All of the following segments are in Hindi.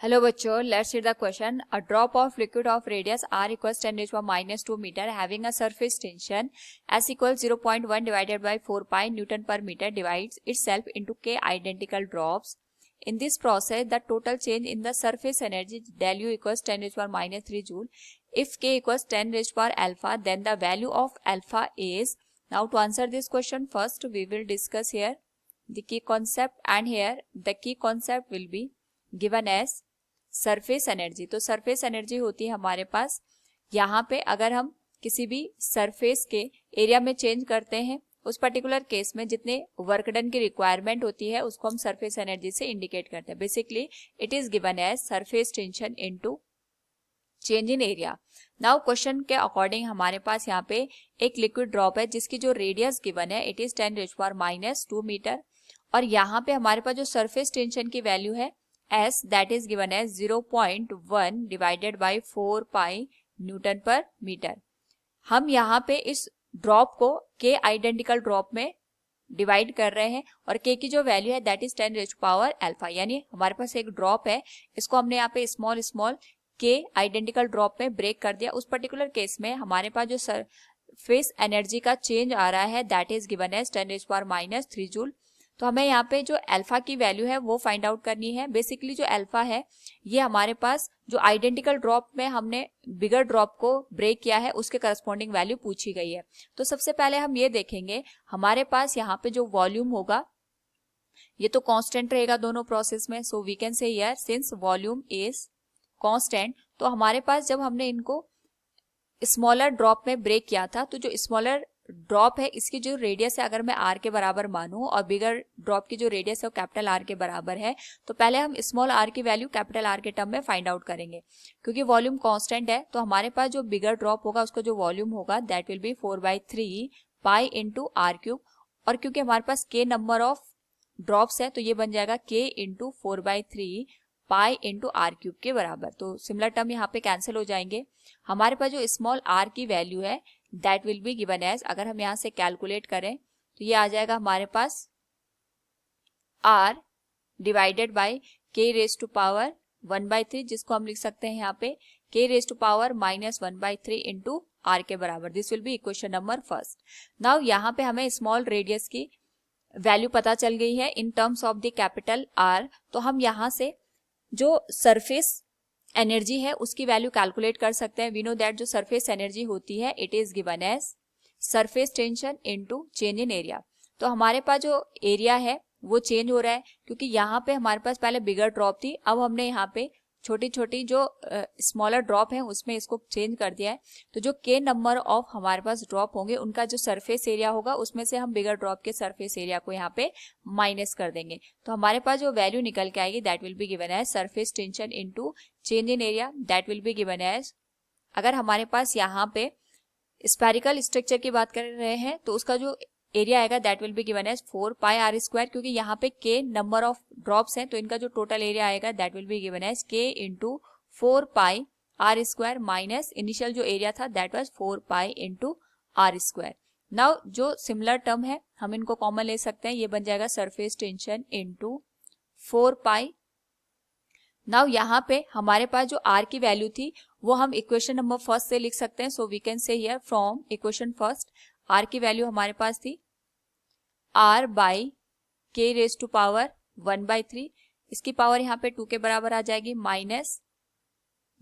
Hello बच्चों, let's read the question. A drop of liquid of radius r equals 10 raised to power minus 2 meter having a surface tension s equals 0.1 divided by 4 pi Newton per meter divides itself into k identical drops. In this process, the total change in the surface energy del U equals 10 raised to power minus 3 joule. If k equals 10 raised to power alpha, then the value of alpha is. Now to answer this question, first we will discuss here the key concept, and here the key concept will be given as surface energy. तो सरफेस एनर्जी होती है हमारे पास, यहाँ पे अगर हम किसी भी सरफेस के एरिया में चेंज करते हैं, उस पर्टिकुलर केस में जितने वर्क डन की रिक्वायरमेंट होती है उसको हम सरफेस एनर्जी से इंडिकेट करते हैं। Basically it is given as surface tension into change in area. Now question के अकॉर्डिंग हमारे पास यहाँ पे एक लिक्विड ड्रॉप है जिसकी जो रेडियस गिवन है it is 10 raise to power minus 2 metre, और यहाँ पे हमारे पास जो सरफेस टेंशन की वैल्यू है S that is given as 0.1 divided by 4 pi Newton per meter। हम यहाँ पे इस ड्रॉप को K आइडेंटिकल ड्रॉप में डिवाइड कर रहे हैं और K की जो वैल्यू है that is 10 raise to power alpha, यानी हमारे पास एक ड्रॉप है, इसको हमने यहाँ पे small small K identical drop में ब्रेक कर दिया। उस पर्टिकुलर केस में हमारे पास जो सरफेस एनर्जी का चेंज आ रहा है that is given as 10 raise to power minus 3 joule. तो हमें यहाँ पे जो अल्फा की वैल्यू है वो फाइंड आउट करनी है। बेसिकली जो अल्फा है ये हमारे पास जो आइडेंटिकल ड्रॉप में हमने बिगर ड्रॉप को ब्रेक किया है उसके करस्पॉन्डिंग वैल्यू पूछी गई है। तो सबसे पहले हम ये देखेंगे हमारे पास यहाँ पे जो वॉल्यूम होगा ये तो कांस्टेंट रहेगा दोनों प्रोसेस में। So we can say here since volume is constant, तो हमारे पास जब हमने इनको स्मॉलर ड्रॉप में ब्रेक किया था तो जो स्मॉलर ड्रॉप है इसकी जो रेडियस है अगर मैं r के बराबर मानूं और बिगर ड्रॉप की जो रेडियस है वो कैपिटल R के बराबर है, तो पहले हम स्मॉल r की वैल्यू कैपिटल R के टर्म में फाइंड आउट करेंगे। क्योंकि वॉल्यूम कांस्टेंट है तो हमारे पास जो बिगर ड्रॉप होगा उसका जो वॉल्यूम होगा that will B 4/3 pi into r cube, और क्योंकि हमारे पास k नंबर ऑफ ड्रॉप्स है तो ये बन जाएगा k इंटू 4/3 पाई इंटू r क्यूब के बराबर। तो सिमिलर टर्म यहाँ पे कैंसिल हो जाएंगे। हमारे पास जो स्मॉल r की वैल्यू है that will be given as, अगर हम यहाँ से कैलकुलेट करें तो ये आ जाएगा हमारे पास r divided by k raise to power 1/3, जिसको हम लिख सकते हैं यहाँ पे k raise to power minus 1/3 into r के बराबर। This will be equation number first. Now यहाँ पे हमें स्मॉल रेडियस की वैल्यू पता चल गई है in terms of the capital R, तो हम यहाँ से जो सरफेस एनर्जी है उसकी वैल्यू कैलकुलेट कर सकते हैं। वी नो दैट जो सरफेस एनर्जी होती है it is given as surface tension into change in area. तो हमारे पास जो एरिया है वो चेंज हो रहा है क्योंकि यहाँ पे हमारे पास पहले बिगर ड्रॉप थी, अब हमने यहाँ पे छोटी छोटी जो स्मॉलर ड्रॉप है उसमें इसको चेंज कर दिया है। तो जो k नंबर ऑफ हमारे पास ड्रॉप होंगे उनका जो सरफेस एरिया होगा उसमें से हम बिगर ड्रॉप के सरफेस एरिया को यहाँ पे माइनस कर देंगे। तो हमारे पास जो वैल्यू निकल के आएगी that will be given as surface tension into change in area, that will be given as, अगर हमारे पास यहाँ पे स्फेरिकल स्ट्रक्चर की बात कर रहे हैं तो उसका जो एरिया आएगा that will be given as 4 pi r square, क्योंकि यहाँ पे k नंबर ऑफ ड्रॉप्स हैं तो इनका जो टोटल एरिया आएगा that will be given as k into 4 pi r square minus initial जो एरिया था that was 4 pi into r square. Now जो सिमिलर टर्म है हम इनको कॉमन ले सकते हैं, ये बन जाएगा सरफेस टेंशन इंटू 4 पाई। नाउ यहाँ पे हमारे पास जो r की वैल्यू थी वो हम इक्वेशन नंबर फर्स्ट से लिख सकते हैं। So we can say here from equation first r की वैल्यू हमारे पास थी r बाई k रेज टू पावर 1/3, इसकी पावर यहाँ पे 2 के बराबर आ जाएगी माइनस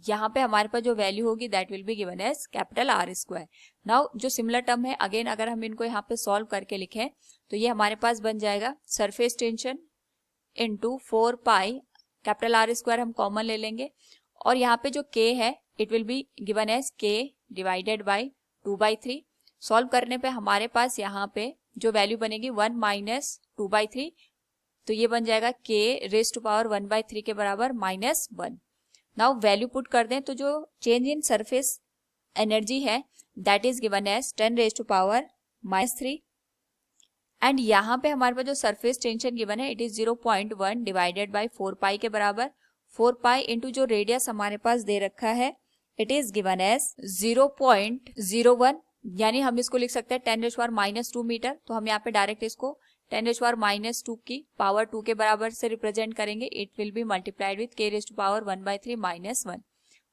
यहाँ पे हमारे पास जो वैल्यू होगी that will be given as capital R square. Now जो सिमिलर टर्म है अगेन अगर हम इनको यहाँ पे सॉल्व करके लिखें तो ये हमारे पास बन जाएगा surface tension into 4 pi capital R square हम कॉमन ले लेंगे, और यहाँ पे जो k है it will be given as k divided by 2/3। Solve करने पे हमारे पास यहाँ पे जो वैल्यू बनेगी 1 माइनस 2/3, तो ये बन जाएगा k रेज टू पावर 1/3 के बराबर माइनस 1। नाउ वैल्यू पुट कर दें तो जो चेंज इन सरफेस एनर्जी है that is given as 10 raise to power -3, and यहाँ पे हमारे पास जो सरफेस टेंशन गिवन है it is 0.1 divided by 4 pi के बराबर। 4 पाई इंटू जो रेडियस हमारे पास दे रखा है इट इज गिवन एज 0.01, यानी हम इसको लिख सकते हैं 10 रेज़ टू पावर -2 मीटर। तो हम यहाँ पे डायरेक्ट इसको 10⁻² की पावर 2 के बराबर से रिप्रेजेंट करेंगे. It will B multiplied with k⁻1/3 - 1.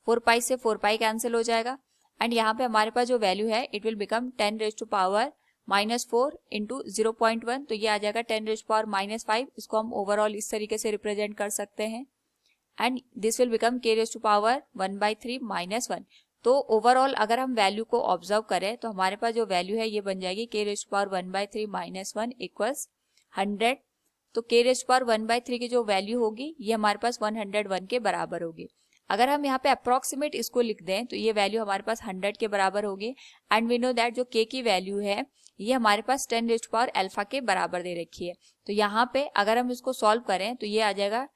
4 पाई से 4 पाई कैंसिल हो जाएगा एंड यहाँ पे हमारे पास जो वैल्यू है इट विल बिकम 10⁻⁻4 इंटू 0.1. तो ये आ जाएगा 10⁻⁻5. इसको हम ओवरऑल इस तरीके से रिप्रेजेंट कर सकते हैं and this will become k⁻1/3 - 1. तो ओवरऑल अगर हम वैल्यू को ऑब्जर्व करें तो हमारे पास जो वैल्यू है ये बन जाएगी k⁻1/3 - 1 इक्वल्स 100. तो k⁻1/3 की जो वैल्यू होगी ये हमारे पास 101 के बराबर होगी. अगर हम यहाँ पे अप्रोक्सीमेट इसको लिख दें तो ये वैल्यू हमारे पास 100 के बराबर होगी एंड वी नो दैट जो k की वैल्यू है ये हमारे पास 10⁻α के बराबर दे रखी है. तो यहाँ पे अगर हम इसको सॉल्व करें तो ये आ जाएगा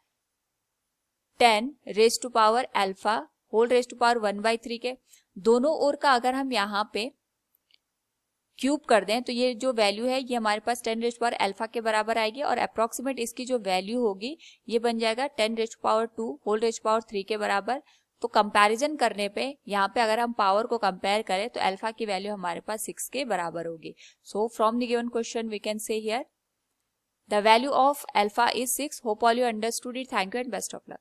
10⁻α होल रेज़ टू पावर 1/3 के. दोनों ओर का अगर हम यहाँ पे क्यूब कर दें तो ये जो वैल्यू है ये हमारे पास 10⁻α के बराबर आएगी और अप्रोक्सीमेट इसकी जो वैल्यू होगी ये बन जाएगा 10⁻2 होल रेज़ टू पावर 3 के बराबर. तो कंपैरिजन करने पे यहाँ पे अगर हम पावर को कंपेयर करें तो अल्फा की वैल्यू हमारे पास 6 के बराबर होगी. So from the given question we can say here the value of alpha is 6. Hope all you understood it. Thank you and best of luck.